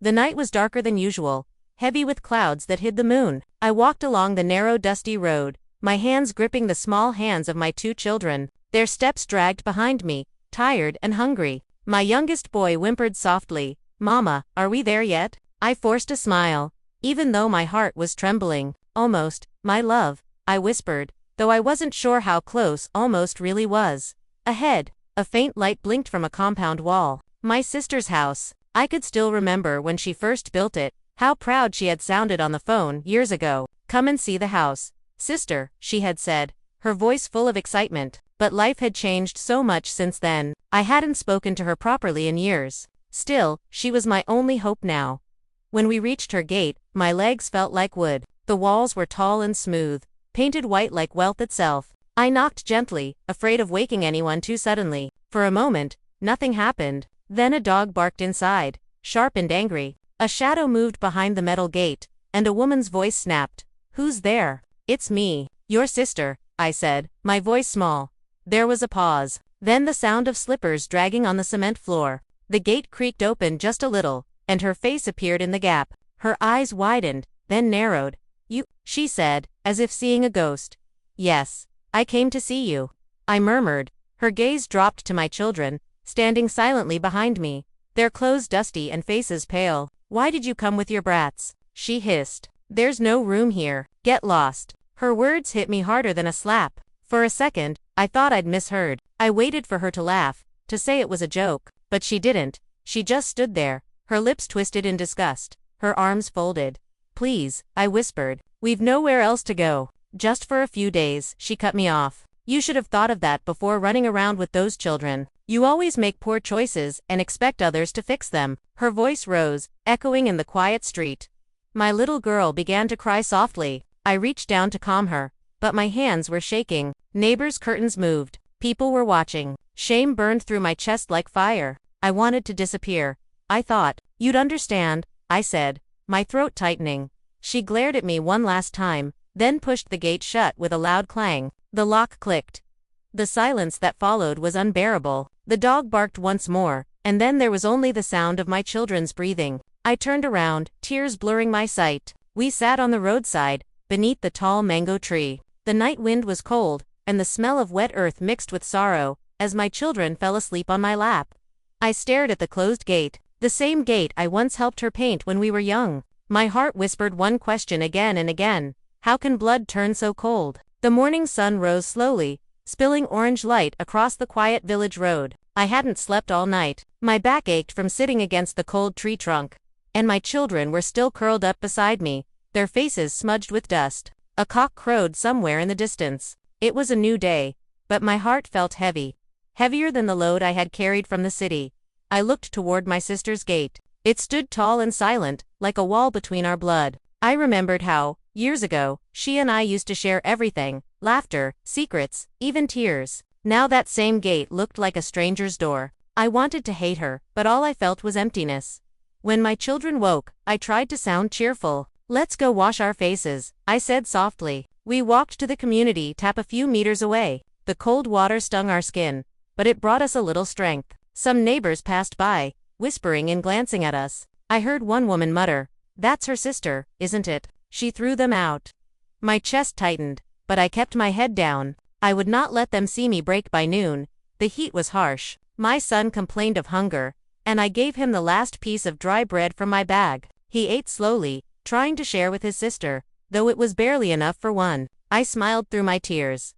The night was darker than usual, heavy with clouds that hid the moon. I walked along the narrow dusty road, my hands gripping the small hands of my 2 children. Their steps dragged behind me, tired and hungry. My youngest boy whimpered softly, "Mama, are we there yet?" I forced a smile, even though my heart was trembling. "Almost, my love," I whispered, though I wasn't sure how close almost really was. Ahead, a faint light blinked from a compound wall. My sister's house. I could still remember when she first built it, how proud she had sounded on the phone years ago. "Come and see the house, sister," she had said, her voice full of excitement. But life had changed so much since then. I hadn't spoken to her properly in years. Still, she was my only hope now. When we reached her gate, my legs felt like wood. The walls were tall and smooth, painted white like wealth itself. I knocked gently, afraid of waking anyone too suddenly. For a moment, nothing happened. Then a dog barked inside, sharp and angry. A shadow moved behind the metal gate, and a woman's voice snapped. "Who's there?" "It's me, your sister," I said, my voice small. There was a pause. Then the sound of slippers dragging on the cement floor. The gate creaked open just a little, and her face appeared in the gap. Her eyes widened, then narrowed. "You," she said, as if seeing a ghost. "Yes, I came to see you," I murmured. Her gaze dropped to my children, standing silently behind me, their clothes dusty and faces pale. "Why did you come with your brats?" she hissed. "There's no room here. Get lost." Her words hit me harder than a slap. For a second, I thought I'd misheard. I waited for her to laugh, to say it was a joke, but she didn't. She just stood there, her lips twisted in disgust, her arms folded. "Please," I whispered. "We've nowhere else to go. Just for a few days," she cut me off. "You should have thought of that before running around with those children. You always make poor choices and expect others to fix them." Her voice rose, echoing in the quiet street. My little girl began to cry softly. I reached down to calm her, but my hands were shaking. Neighbors' curtains moved. People were watching. Shame burned through my chest like fire. I wanted to disappear. I thought, "You'd understand," I said, my throat tightening. She glared at me one last time, then pushed the gate shut with a loud clang. The lock clicked. The silence that followed was unbearable. The dog barked once more, and then there was only the sound of my children's breathing. I turned around, tears blurring my sight. We sat on the roadside, beneath the tall mango tree. The night wind was cold, and the smell of wet earth mixed with sorrow, as my children fell asleep on my lap. I stared at the closed gate, the same gate I once helped her paint when we were young. My heart whispered one question again and again: how can blood turn so cold? The morning sun rose slowly, spilling orange light across the quiet village road. I hadn't slept all night. My back ached from sitting against the cold tree trunk, and my children were still curled up beside me, their faces smudged with dust. A cock crowed somewhere in the distance. It was a new day, but my heart felt heavy, heavier than the load I had carried from the city. I looked toward my sister's gate. It stood tall and silent, like a wall between our blood. I remembered how, years ago, she and I used to share everything: laughter, secrets, even tears. Now that same gate looked like a stranger's door. I wanted to hate her, but all I felt was emptiness. When my children woke, I tried to sound cheerful. "Let's go wash our faces," I said softly. We walked to the community tap a few meters away. The cold water stung our skin, but it brought us a little strength. Some neighbors passed by, whispering and glancing at us. I heard one woman mutter, "That's her sister, isn't it? She threw them out." My chest tightened, but I kept my head down. I would not let them see me break by noon. The heat was harsh. My son complained of hunger, and I gave him the last piece of dry bread from my bag. He ate slowly, trying to share with his sister, though it was barely enough for one. I smiled through my tears.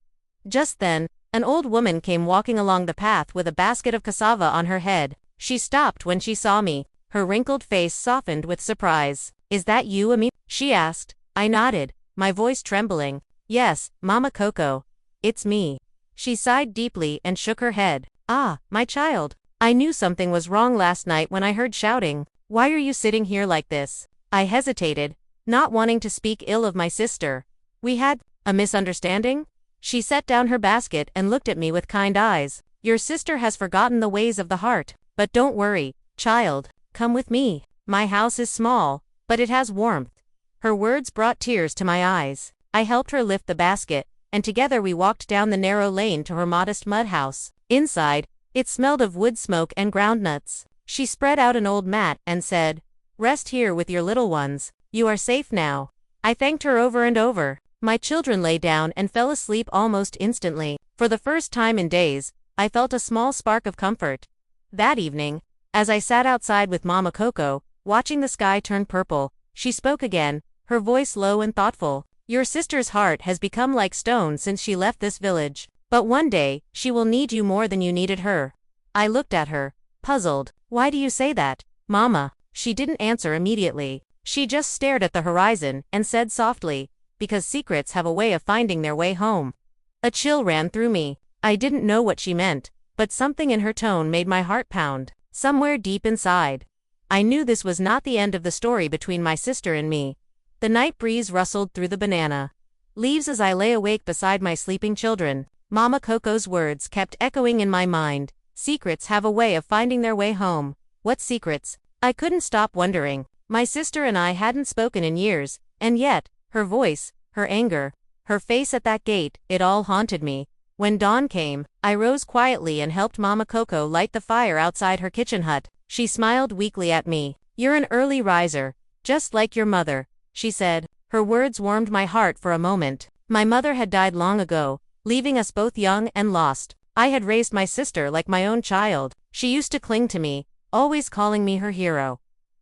Just then, an old woman came walking along the path with a basket of cassava on her head. She stopped when she saw me. Her wrinkled face softened with surprise. "Is that you, Ami?" she asked. I nodded, my voice trembling. "Yes, Mama Coco. It's me." She sighed deeply and shook her head. "Ah, my child. I knew something was wrong last night when I heard shouting. Why are you sitting here like this?" I hesitated, not wanting to speak ill of my sister. "We had a misunderstanding?" She set down her basket and looked at me with kind eyes. "Your sister has forgotten the ways of the heart. But don't worry, child. Come with me. My house is small, but it has warmth." Her words brought tears to my eyes. I helped her lift the basket, and together we walked down the narrow lane to her modest mud house. Inside, it smelled of wood smoke and groundnuts. She spread out an old mat and said, Rest here with your little ones. You are safe now." I thanked her over and over. My children lay down and fell asleep almost instantly. For the first time in days, I felt a small spark of comfort. That evening, as I sat outside with Mama Coco, watching the sky turn purple, she spoke again, her voice low and thoughtful. "Your sister's heart has become like stone since she left this village. But one day, she will need you more than you needed her." I looked at her, puzzled. "Why do you say that, Mama?" She didn't answer immediately. She just stared at the horizon and said softly, "Because secrets have a way of finding their way home." A chill ran through me. I didn't know what she meant, but something in her tone made my heart pound. Somewhere deep inside, I knew this was not the end of the story between my sister and me. The night breeze rustled through the banana leaves as I lay awake beside my sleeping children. Mama Coco's words kept echoing in my mind. Secrets have a way of finding their way home. What secrets? I couldn't stop wondering. My sister and I hadn't spoken in years, and yet, her voice, her anger, her face at that gate, it all haunted me. When dawn came, I rose quietly and helped Mama Coco light the fire outside her kitchen hut. She smiled weakly at me. "You're an early riser, just like your mother," she said. Her words warmed my heart for a moment. My mother had died long ago, leaving us both young and lost. I had raised my sister like my own child. She used to cling to me, always calling me her hero.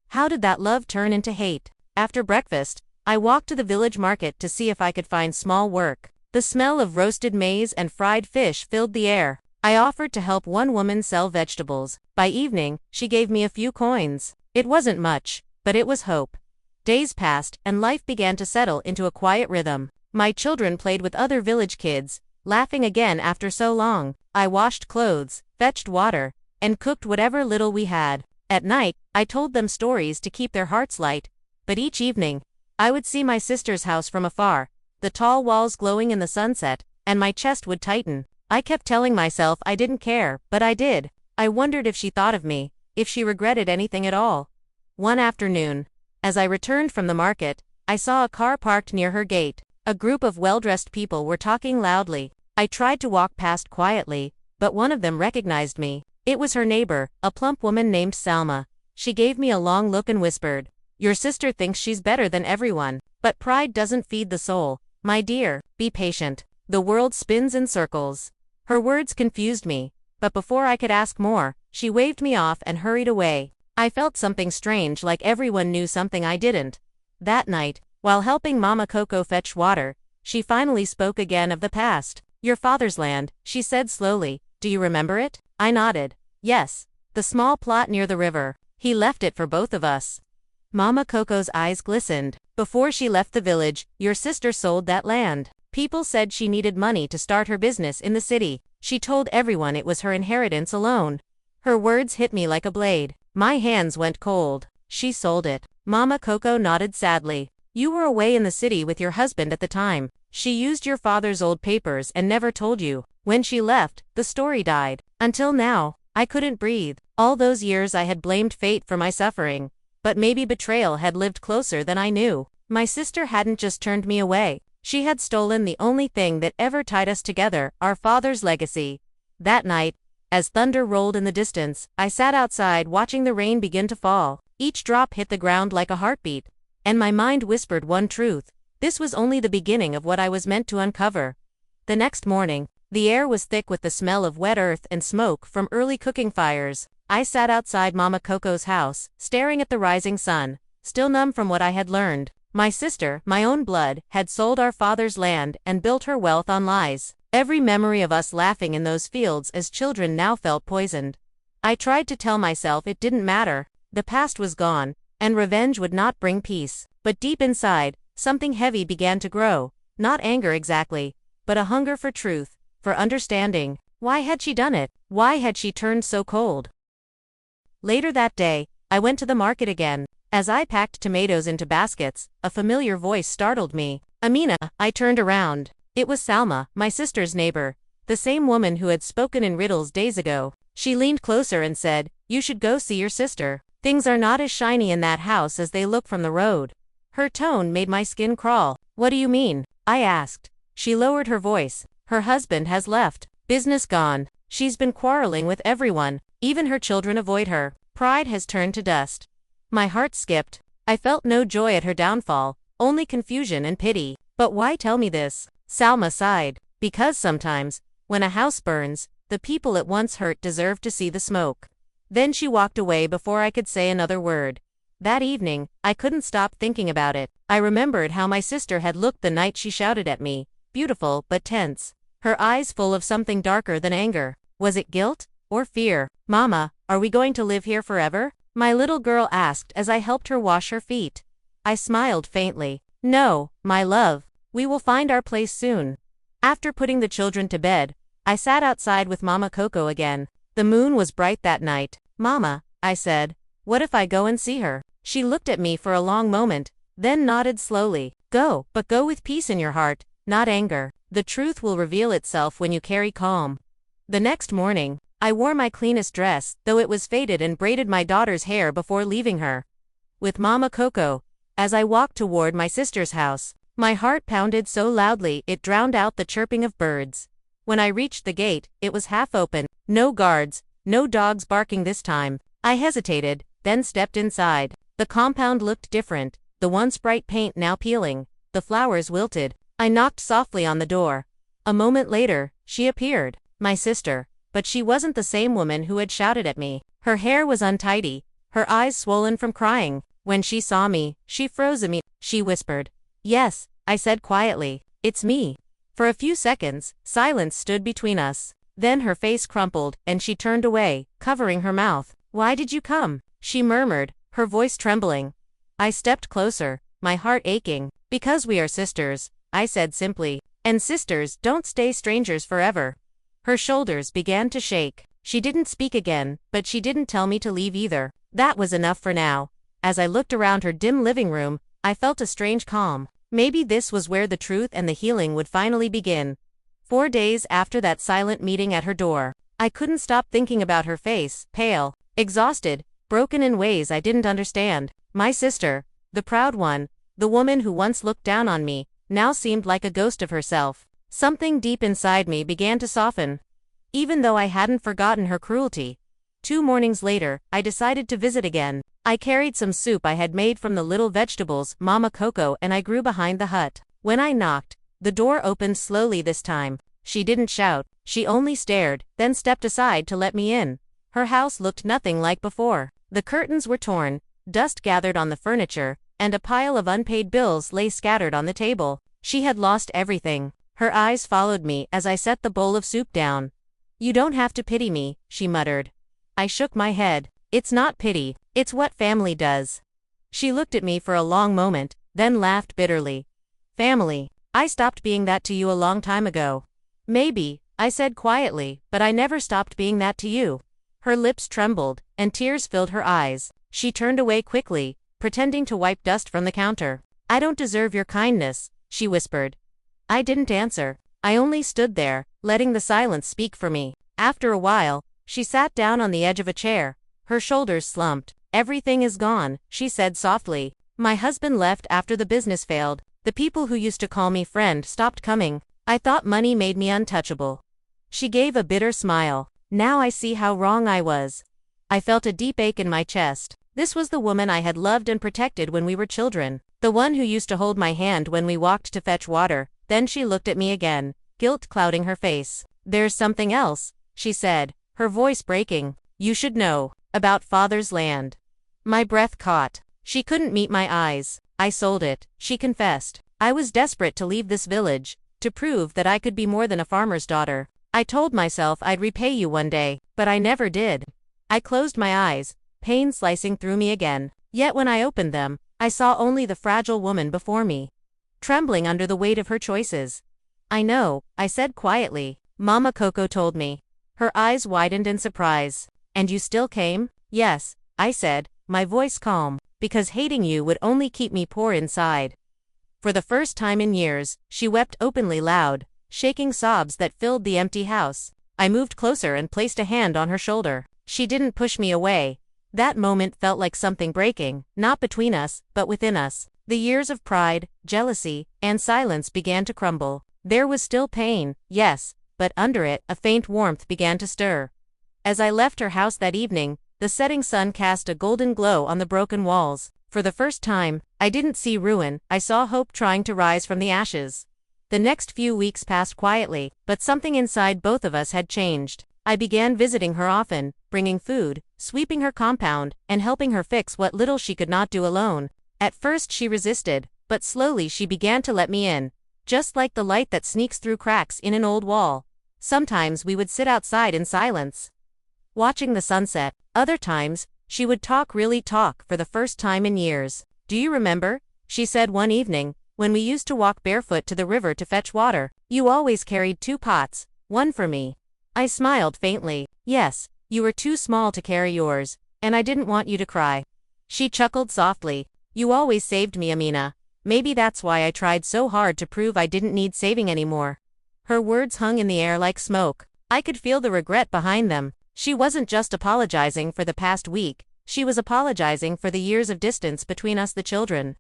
How did that love turn into hate? After breakfast, I walked to the village market to see if I could find small work. The smell of roasted maize and fried fish filled the air. I offered to help one woman sell vegetables. By evening, she gave me a few coins. It wasn't much, but it was hope. Days passed, and life began to settle into a quiet rhythm. My children played with other village kids, laughing again after so long. I washed clothes, fetched water, and cooked whatever little we had. At night, I told them stories to keep their hearts light. But each evening, I would see my sister's house from afar, the tall walls glowing in the sunset, and my chest would tighten. I kept telling myself I didn't care, but I did. I wondered if she thought of me, if she regretted anything at all. One afternoon, as I returned from the market, I saw a car parked near her gate. A group of well-dressed people were talking loudly. I tried to walk past quietly, but one of them recognized me. It was her neighbor, a plump woman named Salma. She gave me a long look and whispered, "Your sister thinks she's better than everyone, but pride doesn't feed the soul. My dear, be patient. The world spins in circles." Her words confused me, but before I could ask more, she waved me off and hurried away. I felt something strange, like everyone knew something I didn't. That night, while helping Mama Coco fetch water, she finally spoke again of the past. "Your father's land," she said slowly. "Do you remember it?" I nodded. "Yes. The small plot near the river. He left it for both of us." Mama Coco's eyes glistened. "Before she left the village, your sister sold that land. People said she needed money to start her business in the city. She told everyone it was her inheritance alone." Her words hit me like a blade. My hands went cold. "She sold it." Mama Coco nodded sadly. "You were away in the city with your husband at the time. She used your father's old papers and never told you. When she left, the story died. Until now, I couldn't breathe. All those years I had blamed fate for my suffering. But maybe betrayal had lived closer than I knew. My sister hadn't just turned me away. She had stolen the only thing that ever tied us together, our father's legacy." That night, as thunder rolled in the distance, I sat outside watching the rain begin to fall. Each drop hit the ground like a heartbeat, and my mind whispered one truth. This was only the beginning of what I was meant to uncover. The next morning, the air was thick with the smell of wet earth and smoke from early cooking fires. I sat outside Mama Coco's house, staring at the rising sun, still numb from what I had learned. My sister, my own blood, had sold our father's land and built her wealth on lies. Every memory of us laughing in those fields as children now felt poisoned. I tried to tell myself it didn't matter. The past was gone, and revenge would not bring peace. But deep inside, something heavy began to grow. Not anger exactly, but a hunger for truth, for understanding. Why had she done it? Why had she turned so cold? Later that day, I went to the market again. As I packed tomatoes into baskets, a familiar voice startled me. "Amina." I turned around. It was Salma, my sister's neighbor, the same woman who had spoken in riddles days ago. She leaned closer and said, "You should go see your sister. Things are not as shiny in that house as they look from the road." Her tone made my skin crawl. "What do you mean?" I asked. She lowered her voice. "Her husband has left. Business gone. She's been quarreling with everyone. Even her children avoid her. Pride has turned to dust." My heart skipped. I felt no joy at her downfall, only confusion and pity. But why tell me this? Salma sighed. Because sometimes, when a house burns, the people it once hurt deserve to see the smoke. Then she walked away before I could say another word. That evening, I couldn't stop thinking about it. I remembered how my sister had looked the night she shouted at me, beautiful but tense, her eyes full of something darker than anger. Was it guilt? Or fear? Mama, are we going to live here forever? My little girl asked as I helped her wash her feet. I smiled faintly. No, my love, we will find our place soon. After putting the children to bed, I sat outside with Mama Coco again. The moon was bright that night. Mama, I said, what if I go and see her? She looked at me for a long moment, then nodded slowly. Go, but go with peace in your heart, not anger. The truth will reveal itself when you carry calm. The next morning, I wore my cleanest dress, though it was faded, and braided my daughter's hair before leaving her. With Mama Coco, as I walked toward my sister's house, my heart pounded so loudly it drowned out the chirping of birds. When I reached the gate, it was half open. No guards, no dogs barking this time. I hesitated, then stepped inside. The compound looked different, the once bright paint now peeling, the flowers wilted. I knocked softly on the door. A moment later, she appeared, my sister, but she wasn't the same woman who had shouted at me. Her hair was untidy, her eyes swollen from crying. When she saw me, she froze immediately. She whispered. Yes, I said quietly, it's me. For a few seconds, silence stood between us. Then her face crumpled, and she turned away, covering her mouth. Why did you come? She murmured, her voice trembling. I stepped closer, my heart aching. Because we are sisters, I said simply. And sisters don't stay strangers forever. Her shoulders began to shake. She didn't speak again, but she didn't tell me to leave either. That was enough for now. As I looked around her dim living room, I felt a strange calm. Maybe this was where the truth and the healing would finally begin. 4 days after that silent meeting at her door, I couldn't stop thinking about her face, pale, exhausted, broken in ways I didn't understand. My sister, the proud one, the woman who once looked down on me, now seemed like a ghost of herself. Something deep inside me began to soften. Even though I hadn't forgotten her cruelty. 2 mornings later, I decided to visit again. I carried some soup I had made from the little vegetables Mama Coco and I grew behind the hut. When I knocked, the door opened slowly this time. She didn't shout, she only stared, then stepped aside to let me in. Her house looked nothing like before. The curtains were torn, dust gathered on the furniture, and a pile of unpaid bills lay scattered on the table. She had lost everything. Her eyes followed me as I set the bowl of soup down. You don't have to pity me, she muttered. I shook my head. It's not pity, it's what family does. She looked at me for a long moment, then laughed bitterly. Family? I stopped being that to you a long time ago. Maybe, I said quietly, but I never stopped being that to you. Her lips trembled, and tears filled her eyes. She turned away quickly, pretending to wipe dust from the counter. I don't deserve your kindness, she whispered. I didn't answer. I only stood there, letting the silence speak for me. After a while, she sat down on the edge of a chair. Her shoulders slumped. Everything is gone, she said softly. My husband left after the business failed. The people who used to call me friend stopped coming. I thought money made me untouchable. She gave a bitter smile. Now I see how wrong I was. I felt a deep ache in my chest. This was the woman I had loved and protected when we were children. The one who used to hold my hand when we walked to fetch water. Then she looked at me again, guilt clouding her face. There's something else, she said, her voice breaking. You should know. About Father's land. My breath caught. She couldn't meet my eyes. I sold it, she confessed. I was desperate to leave this village, to prove that I could be more than a farmer's daughter. I told myself I'd repay you one day, but I never did. I closed my eyes, pain slicing through me again. Yet when I opened them, I saw only the fragile woman before me, trembling under the weight of her choices. I know, I said quietly. Mama Coco told me. Her eyes widened in surprise. And you still came? Yes, I said, my voice calm, because hating you would only keep me poor inside. For the first time in years, she wept openly loud, shaking sobs that filled the empty house. I moved closer and placed a hand on her shoulder. She didn't push me away. That moment felt like something breaking, not between us, but within us. The years of pride, jealousy, and silence began to crumble. There was still pain, yes, but under it, a faint warmth began to stir. As I left her house that evening, The setting sun cast a golden glow on the broken walls. For the first time, I didn't see ruin, I saw hope trying to rise from the ashes. The next few weeks passed quietly, but something inside both of us had changed. I began visiting her often, bringing food, sweeping her compound, and helping her fix what little she could not do alone. At first she resisted, but slowly she began to let me in. Just like the light that sneaks through cracks in an old wall. Sometimes we would sit outside in silence, watching the sunset. Other times, she would really talk for the first time in years. "Do you remember?" she said one evening, "when we used to walk barefoot to the river to fetch water? You always carried 2 pots, one for me." I smiled faintly. "Yes, you were too small to carry yours, and I didn't want you to cry." She chuckled softly. "You always saved me, Amina. Maybe that's why I tried so hard to prove I didn't need saving anymore." Her words hung in the air like smoke. I could feel the regret behind them. She wasn't just apologizing for the past week, she was apologizing for the years of distance between us, the children.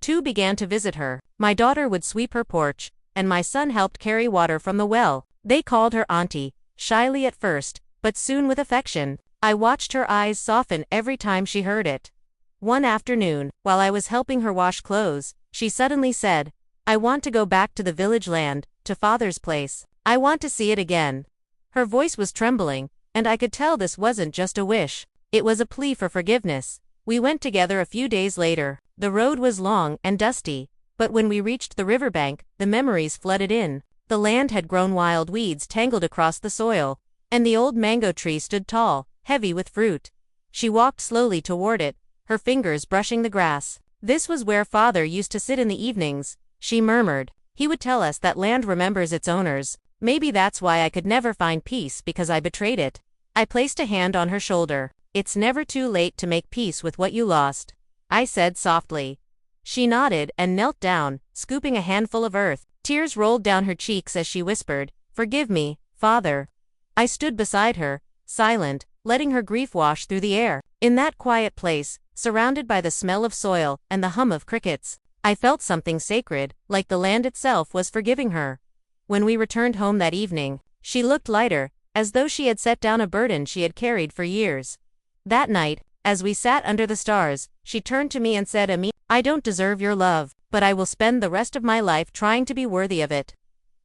2 began to visit her. My daughter would sweep her porch, and my son helped carry water from the well. They called her Auntie, shyly at first, but soon with affection. I watched her eyes soften every time she heard it. One afternoon, while I was helping her wash clothes, she suddenly said, "I want to go back to the village land, to Father's place. I want to see it again." Her voice was trembling, and I could tell this wasn't just a wish. It was a plea for forgiveness. We went together a few days later. The road was long and dusty, but when we reached the riverbank, the memories flooded in. The land had grown wild weeds tangled across the soil, and the old mango tree stood tall, heavy with fruit. She walked slowly toward it, her fingers brushing the grass. "This was where Father used to sit in the evenings," she murmured. "He would tell us that land remembers its owners. Maybe that's why I could never find peace, because I betrayed it." I placed a hand on her shoulder. "It's never too late to make peace with what you lost," I said softly. She nodded and knelt down, scooping a handful of earth. Tears rolled down her cheeks as she whispered, "Forgive me, Father." I stood beside her, silent, letting her grief wash through the air. In that quiet place, surrounded by the smell of soil and the hum of crickets, I felt something sacred, like the land itself was forgiving her. When we returned home that evening, she looked lighter, as though she had set down a burden she had carried for years. That night, as we sat under the stars, she turned to me and said, "Ami, I don't deserve your love, but I will spend the rest of my life trying to be worthy of it."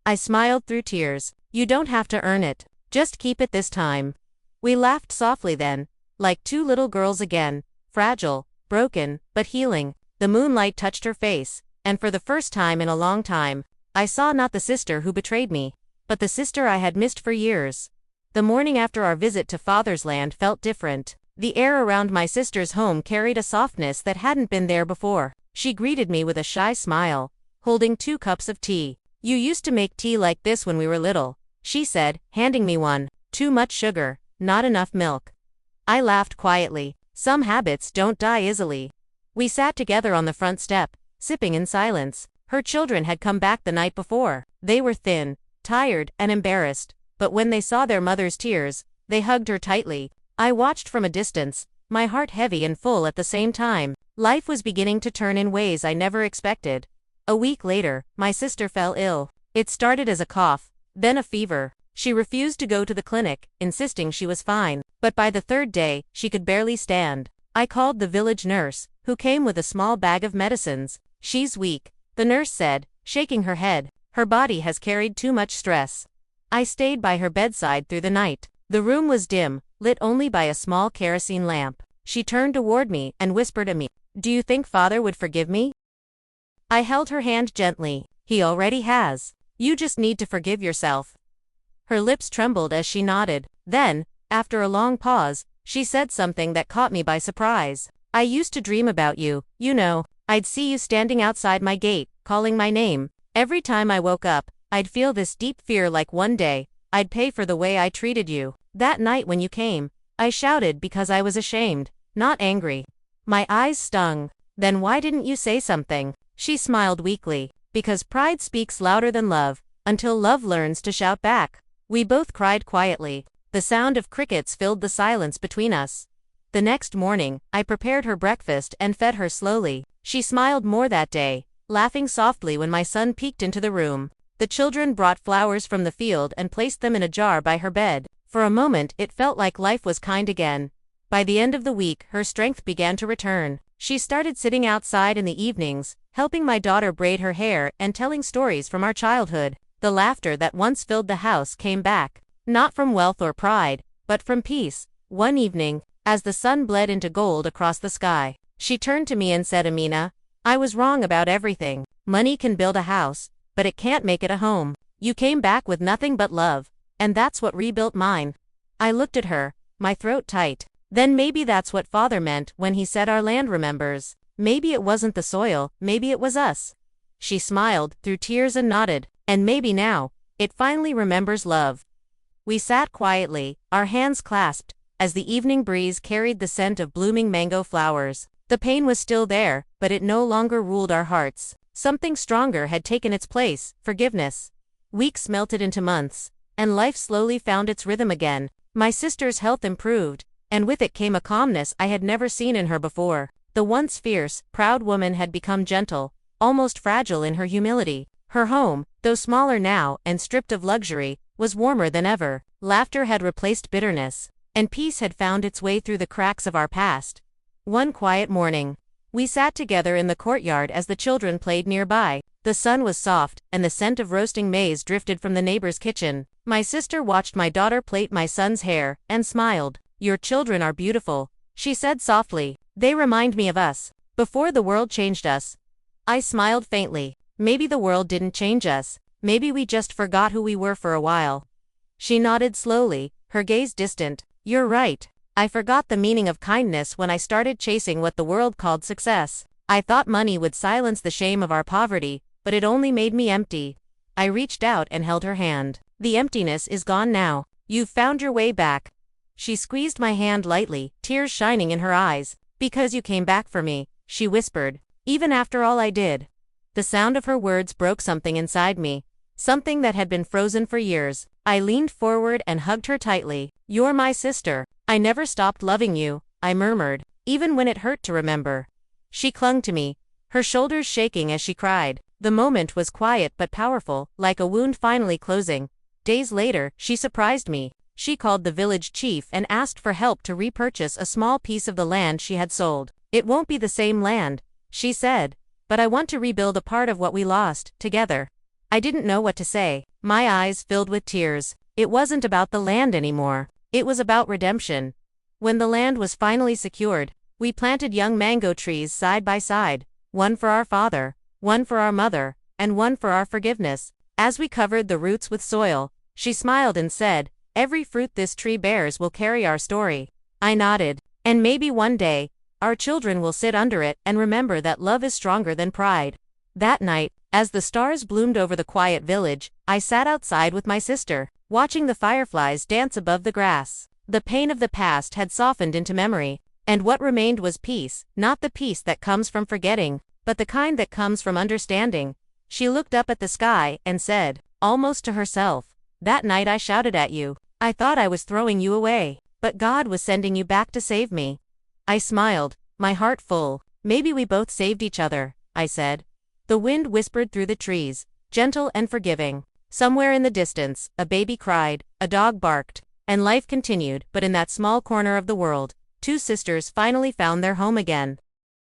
I smiled through tears. "You don't have to earn it. Just keep it this time." We laughed softly then, like 2 little girls again, fragile, broken, but healing. The moonlight touched her face, and for the first time in a long time, I saw not the sister who betrayed me, but the sister I had missed for years. The morning after our visit to Father's land felt different. The air around my sister's home carried a softness that hadn't been there before. She greeted me with a shy smile, holding 2 cups of tea. "You used to make tea like this when we were little," she said, handing me one. "Too much sugar, not enough milk." I laughed quietly. Some habits don't die easily. We sat together on the front step, sipping in silence. Her children had come back the night before. They were thin, tired, and embarrassed, but when they saw their mother's tears, they hugged her tightly. I watched from a distance, my heart heavy and full at the same time. Life was beginning to turn in ways I never expected. A week later, my sister fell ill. It started as a cough, then a fever. She refused to go to the clinic, insisting she was fine. But by the 3rd day, she could barely stand. I called the village nurse, who came with a small bag of medicines. "She's weak," the nurse said, shaking her head. "Her body has carried too much stress." I stayed by her bedside through the night. The room was dim, lit only by a small kerosene lamp. She turned toward me and whispered to me, "Do you think Father would forgive me?" I held her hand gently. "He already has. You just need to forgive yourself." Her lips trembled as she nodded. Then, after a long pause, she said something that caught me by surprise. "I used to dream about you, you know. I'd see you standing outside my gate, calling my name. Every time I woke up, I'd feel this deep fear like one day, I'd pay for the way I treated you. That night when you came, I shouted because I was ashamed, not angry." My eyes stung. "Then why didn't you say something?" She smiled weakly. "Because pride speaks louder than love, until love learns to shout back." We both cried quietly. The sound of crickets filled the silence between us. The next morning, I prepared her breakfast and fed her slowly. She smiled more that day, laughing softly when my son peeked into the room. The children brought flowers from the field and placed them in a jar by her bed. For a moment it felt like life was kind again. By the end of the week, her strength began to return. She started sitting outside in the evenings, helping my daughter braid her hair and telling stories from our childhood. The laughter that once filled the house came back, not from wealth or pride, but from peace. One evening, as the sun bled into gold across the sky, she turned to me and said, "Amina, I was wrong about everything. Money can build a house, but it can't make it a home. You came back with nothing but love, and that's what rebuilt mine." I looked at her, my throat tight. Then maybe that's what Father meant when he said our land remembers. Maybe it wasn't the soil, maybe it was us. She smiled through tears and nodded. And maybe now, it finally remembers love. We sat quietly, our hands clasped, as the evening breeze carried the scent of blooming mango flowers. The pain was still there, but it no longer ruled our hearts. Something stronger had taken its place, forgiveness. Weeks melted into months, and life slowly found its rhythm again. My sister's health improved, and with it came a calmness I had never seen in her before. The once fierce, proud woman had become gentle, almost fragile in her humility. Her home, though smaller now and stripped of luxury, was warmer than ever. Laughter had replaced bitterness, and peace had found its way through the cracks of our past. One quiet morning, we sat together in the courtyard as the children played nearby. The sun was soft, and the scent of roasting maize drifted from the neighbor's kitchen. My sister watched my daughter plait my son's hair, and smiled. "Your children are beautiful," she said softly. "They remind me of us, before the world changed us." I smiled faintly. Maybe the world didn't change us. Maybe we just forgot who we were for a while. She nodded slowly, her gaze distant. "You're right. I forgot the meaning of kindness when I started chasing what the world called success. I thought money would silence the shame of our poverty, but it only made me empty." I reached out and held her hand. "The emptiness is gone now. You've found your way back." She squeezed my hand lightly, tears shining in her eyes. "Because you came back for me," she whispered, "even after all I did." The sound of her words broke something inside me, something that had been frozen for years. I leaned forward and hugged her tightly. "You're my sister. I never stopped loving you," I murmured, "even when it hurt to remember." She clung to me, her shoulders shaking as she cried. The moment was quiet but powerful, like a wound finally closing. Days later, she surprised me. She called the village chief and asked for help to repurchase a small piece of the land she had sold. "It won't be the same land," she said, "but I want to rebuild a part of what we lost, together." I didn't know what to say. My eyes filled with tears. It wasn't about the land anymore. It was about redemption. When the land was finally secured, we planted young mango trees side by side, one for our father, one for our mother, and one for our forgiveness. As we covered the roots with soil, she smiled and said, "Every fruit this tree bears will carry our story." I nodded. "And maybe one day, our children will sit under it and remember that love is stronger than pride." That night, as the stars bloomed over the quiet village, I sat outside with my sister, watching the fireflies dance above the grass. The pain of the past had softened into memory, and what remained was peace, not the peace that comes from forgetting, but the kind that comes from understanding. She looked up at the sky and said, almost to herself, "That night I shouted at you. I thought I was throwing you away, but God was sending you back to save me." I smiled, my heart full. "Maybe we both saved each other," I said. The wind whispered through the trees, gentle and forgiving. Somewhere in the distance, a baby cried, a dog barked, and life continued. But in that small corner of the world, two sisters finally found their home again.